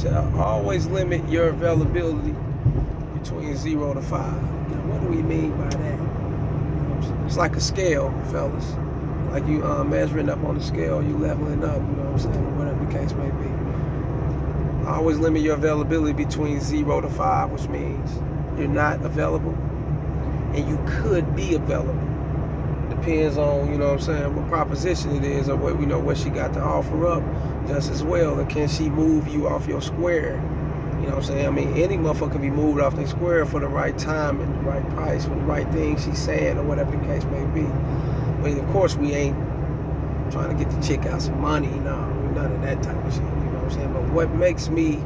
always limit your availability between 0 to 5. Now, what do we mean by that? It's like a scale, fellas. Like you measuring up on the scale, you leveling up, you know what I'm saying? Whatever the case may be. Always limit your availability between 0 to 5, which means you're not available and you could be available. Depends on, you know what I'm saying, what proposition it is, or what, you know, what she got to offer up just as well. Or can she move you off your square? You know what I'm saying? I mean, any motherfucker can be moved off their square for the right time and the right price, for the right thing she's saying, or whatever the case may be. But of course, we ain't trying to get the chick out some money, no, none of that type of shit, you know what I'm saying? But what makes me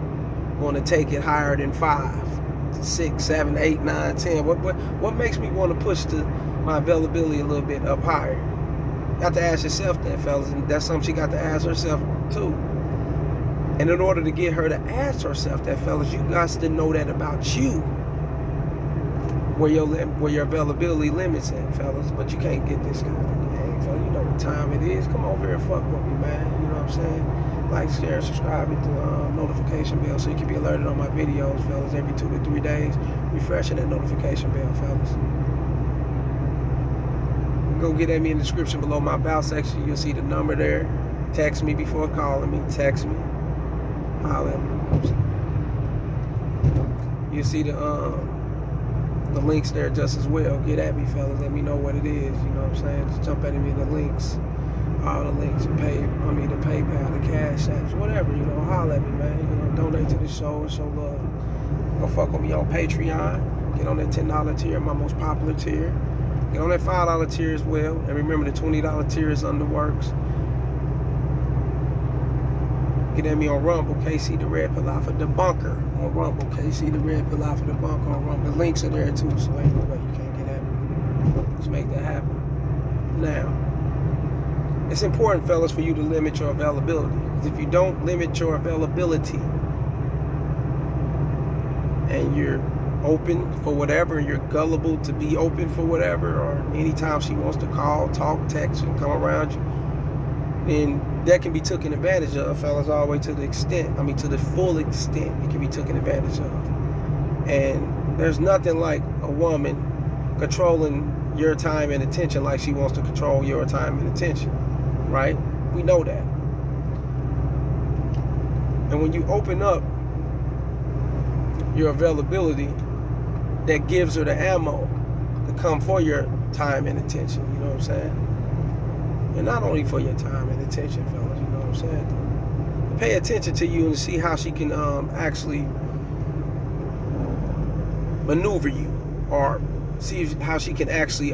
want to take it higher than 5, 6, 7, 8, 9, 10? What makes me want to push my availability a little bit up higher? You have to ask yourself that, fellas, and that's something she got to ask herself too. And in order to get her to ask herself that, fellas, you got to know that about you, where your availability limits at, fellas. But you can't get this kind of game, fellas. You know what time it is. Come over here and fuck with me, man. You know what I'm saying? Like, share, subscribe, hit the notification bell so you can be alerted on my videos, fellas, every 2 to 3 days. Refreshing that notification bell, fellas. Go get at me in the description below my about section. You'll see the number there. Text me before calling me. Text me. Holler at me. You'll see the links there just as well. Get at me, fellas. Let me know what it is. You know what I'm saying? Just jump at me in the links. All the links. The PayPal, the Cash Apps, whatever. You know, holler at me, man. You know, donate to the show and show love. Go fuck with me on Patreon. Get on that $10 tier, my most popular tier. Get on that $5 tier as well. And remember, the $20 tier is under works. Get at me on Rumble, KC the Red Palaffa Debunker on Rumble, KC the Red Palaffa Debunker on Rumble. The links are there too, so ain't no way you can't get at me. Let's make that happen. Now, it's important, fellas, for you to limit your availability. Because if you don't limit your availability and you're open for whatever, and you're gullible to be open for whatever, or anytime she wants to call, talk, text, and come around you, then that can be taken advantage of, fellas, all the way to the full extent it can be taken advantage of. And there's nothing like a woman controlling your time and attention like she wants to control your time and attention, right? We know that. And when you open up your availability, that gives her the ammo to come for your time and attention, you know what I'm saying? And not only for your time and attention, fellas, you know what I'm saying? To pay attention to you and see how she can actually maneuver you, or see how she can actually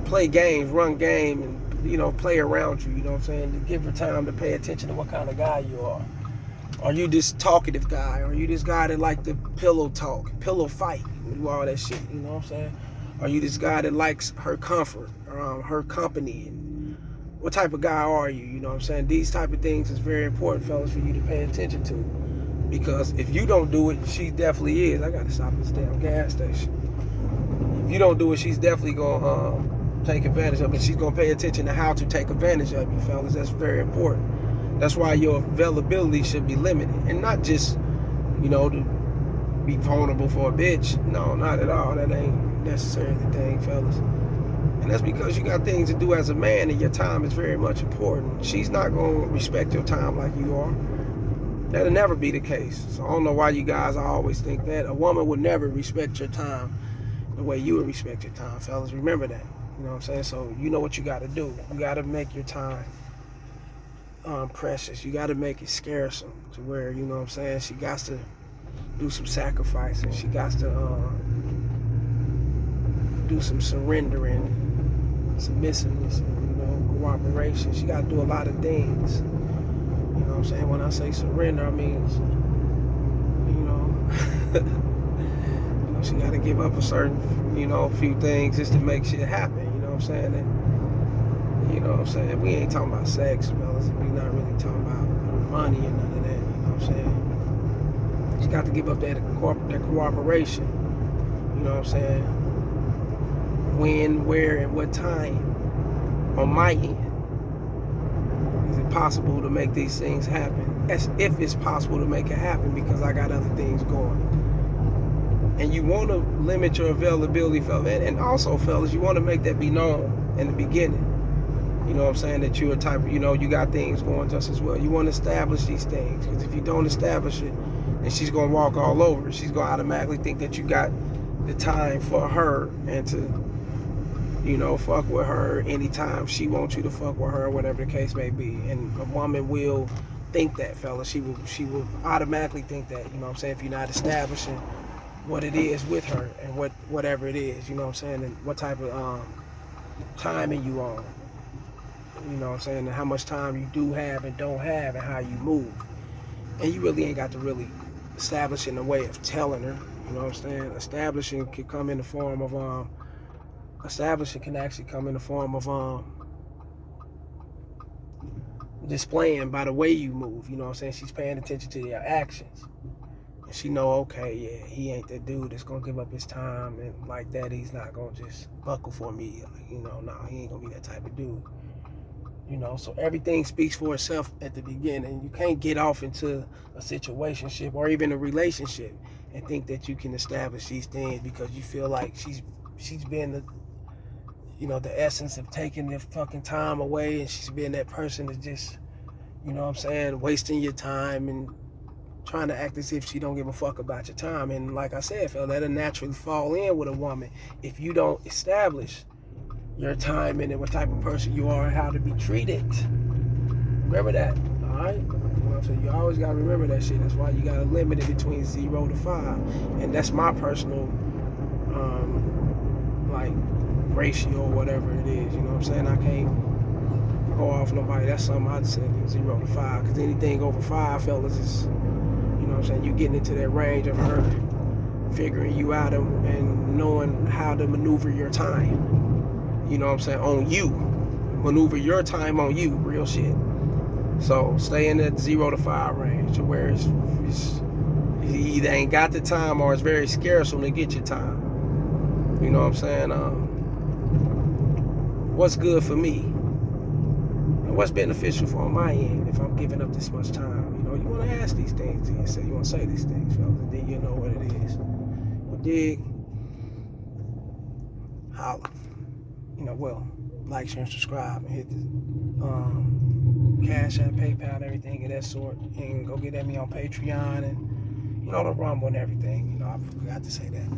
play games, run game, and, you know, play around you, you know what I'm saying? To give her time to pay attention to what kind of guy you are. Are you this talkative guy? Are you this guy that like to pillow talk, pillow fight, do all that shit, you know what I'm saying? Are you this guy that likes her comfort, her company? And what type of guy are you? You know what I'm saying? These type of things is very important, fellas, for you to pay attention to. Because if you don't do it, she definitely is. I got to stop at this damn gas station. If you don't do it, she's definitely going to take advantage of it. She's going to pay attention to how to take advantage of you, fellas. That's very important. That's why your availability should be limited. And not just, you know, to be vulnerable for a bitch. No, not at all. That ain't necessarily the thing, fellas. And that's because you got things to do as a man, and your time is very much important. She's not going to respect your time like you are. That'll never be the case. So I don't know why you guys always think that. A woman would never respect your time the way you would respect your time, fellas. Remember that. You know what I'm saying? So you know what you got to do. You got to make your time precious. You got to make it scarce to where, you know what I'm saying, she got to do some sacrificing. She got to do some surrendering, submissiveness, and, you know, cooperation. She got to do a lot of things. You know what I'm saying? When I say surrender, I mean, you know, she got to give up a certain, you know, few things just to make shit happen. You know what I'm saying? And, you know what I'm saying? We ain't talking about sex, fellas. We not really talking about money and none of that. You know what I'm saying? She got to give up that cooperation. You know what I'm saying? When, where, and what time on my end is it possible to make these things happen as if it's possible to make it happen because I got other things going. And you want to limit your availability, fellas. And also, fellas, you want to make that be known in the beginning. You know what I'm saying? That you're a type of, you got things going just as well. You want to establish these things. Because if you don't establish it, then she's going to walk all over. She's going to automatically think that you got the time for her and to, fuck with her anytime she wants you to fuck with her, whatever the case may be. And a woman will think that, fella. She will automatically think that, you know what I'm saying, if you're not establishing what it is with her and whatever it is, you know what I'm saying, and what type of timing you on. You know what I'm saying, and how much time you do have and don't have and how you move. And you really ain't got to really establish in a way of telling her, you know what I'm saying. Establishing can come in the form of displaying by the way you move, you know what I'm saying. She's paying attention to your actions. And she know, okay, yeah, he ain't the dude that's gonna give up his time and like that. He's not gonna just buckle for me, he ain't gonna be that type of dude. So everything speaks for itself at the beginning. You can't get off into a situationship or even a relationship and think that you can establish these things because you feel like she's been the essence of taking the fucking time away, and she's been that person that just, wasting your time and trying to act as if she don't give a fuck about your time. And like I said, fella, that'll naturally fall in with a woman if you don't establish your time and what type of person you are and how to be treated. Remember that, all right? So you always got to remember that shit. That's why you got to limit it between 0 to 5. And that's my personal, ratio or whatever it is. You know what I'm saying? I can't go off nobody. That's something I'd say 0 to 5. Because anything over 5, fellas, is, you know what I'm saying, you getting into that range of her figuring you out and knowing how to maneuver your time. You know what I'm saying, on you. Maneuver your time on you, real shit. So stay in that 0 to 5 range to where it's you either ain't got the time or it's very scarce when they get your time. You know what I'm saying? What's good for me? And what's beneficial for on my end if I'm giving up this much time? You want to ask these things to yourself. You want to say these things, fellas, and then you know what it is. You dig? Holla. Like, share, and subscribe, and hit the Cash App, PayPal, and everything of that sort, and go get at me on Patreon and the Rumble and everything. I forgot to say that.